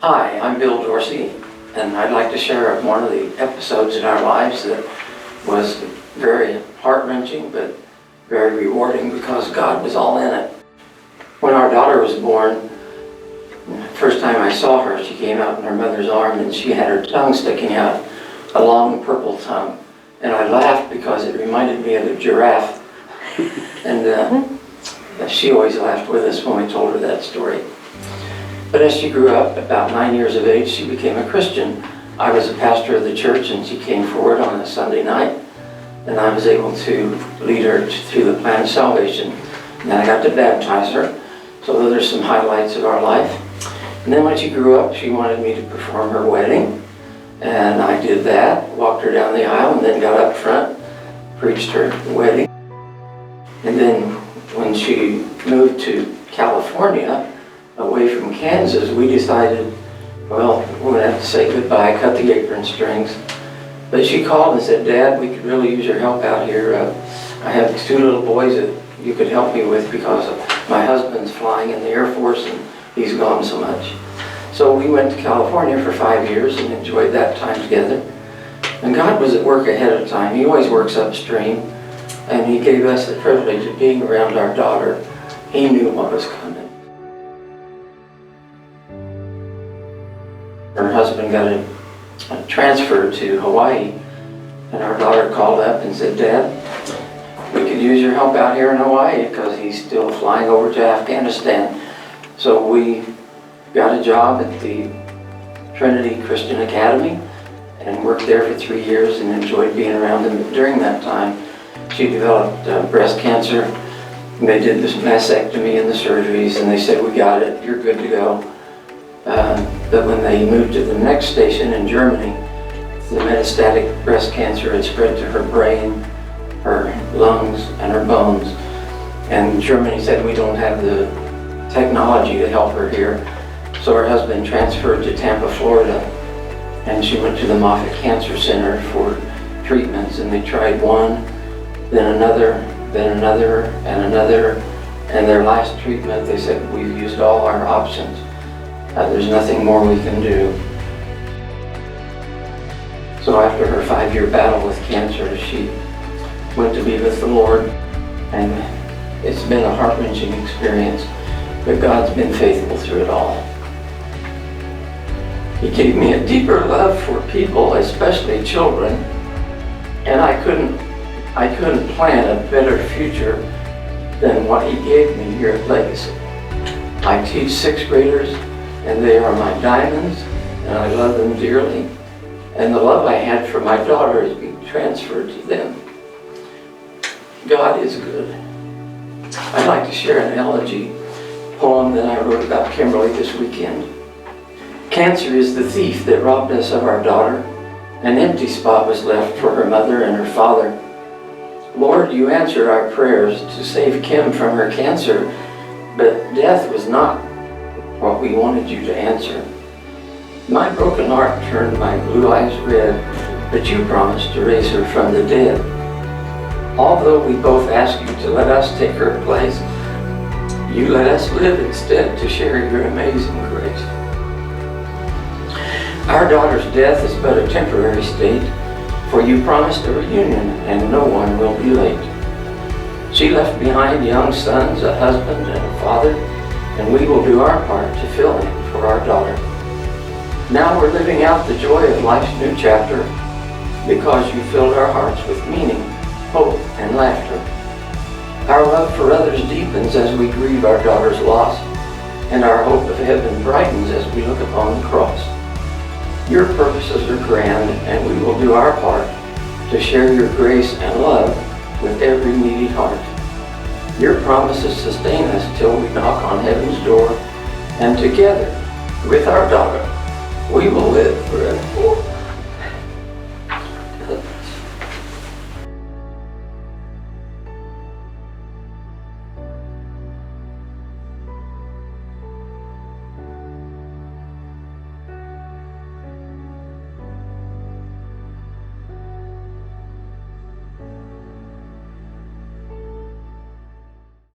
Hi, I'm Bill Dorsey, and I'd like to share one of the episodes in our lives that was very heart-wrenching but very rewarding because God was all in it. When our daughter was born, the first time I saw her, she came out in her mother's arm and she had her tongue sticking out, a long purple tongue. And I laughed because it reminded me of a giraffe. And she always laughed with us when we told her that story. But as she grew up, about 9 years of age, she became a Christian. I was a pastor of the church and she came forward on a Sunday night and I was able to lead her through the plan of salvation. And then I got to baptize her. So those are some highlights of our life. And then when she grew up, she wanted me to perform her wedding. And I did that, walked her down the aisle and then got up front, preached her wedding. And then when she moved to California, away from Kansas, we decided, well, we're going to have to say goodbye, cut the apron strings. But she called and said, Dad, we could really use your help out here. I have 2 little boys that you could help me with because my husband's flying in the Air Force and he's gone so much. So we went to California for 5 years and enjoyed that time together. And God was at work ahead of time. He always works upstream. And He gave us the privilege of being around our daughter. He knew what was coming. Her husband got a transfer to Hawaii, and our daughter called up and said, Dad, we could use your help out here in Hawaii because he's still flying over to Afghanistan. So we got a job at the Trinity Christian Academy and worked there for 3 years and enjoyed being around them. But during that time, she developed breast cancer. And they did this mastectomy and the surgeries, and they said, we got it, you're good to go. But when they moved to the next station in Germany, the metastatic breast cancer had spread to her brain, her lungs, and her bones. And Germany said, we don't have the technology to help her here. So her husband transferred to Tampa, Florida, and she went to the Moffitt Cancer Center for treatments, and they tried one, then another, and another, and their last treatment, they said, we've used all our options. There's nothing more we can do. So after her 5-year battle with cancer, she went to be with the Lord, and it's been a heart-wrenching experience, but God's been faithful through it all. He gave me a deeper love for people, especially children, and I couldn't plan a better future than what He gave me here at Legacy. I teach 6th graders, and they are my diamonds, and I love them dearly. And the love I had for my daughter is being transferred to them. God is good. I'd like to share an elegy poem that I wrote about Kimberly this weekend. Cancer is the thief that robbed us of our daughter. An empty spot was left for her mother and her father. Lord, you answered our prayers to save Kim from her cancer, but death was not what we wanted you to answer. My broken heart turned my blue eyes red, but you promised to raise her from the dead. Although we both asked you to let us take her place, you let us live instead to share your amazing grace. Our daughter's death is but a temporary state, for you promised a reunion and no one will be late. She left behind young sons, a husband, and a father, and we will do our part to fill in for our daughter. Now we're living out the joy of life's new chapter because you filled our hearts with meaning, hope, and laughter. Our love for others deepens as we grieve our daughter's loss, and our hope of heaven brightens as we look upon the cross. Your purposes are grand, and we will do our part to share your grace and love with every needy heart. Your promises sustain us till we knock on heaven's door, and together, with our daughter, we will live forevermore.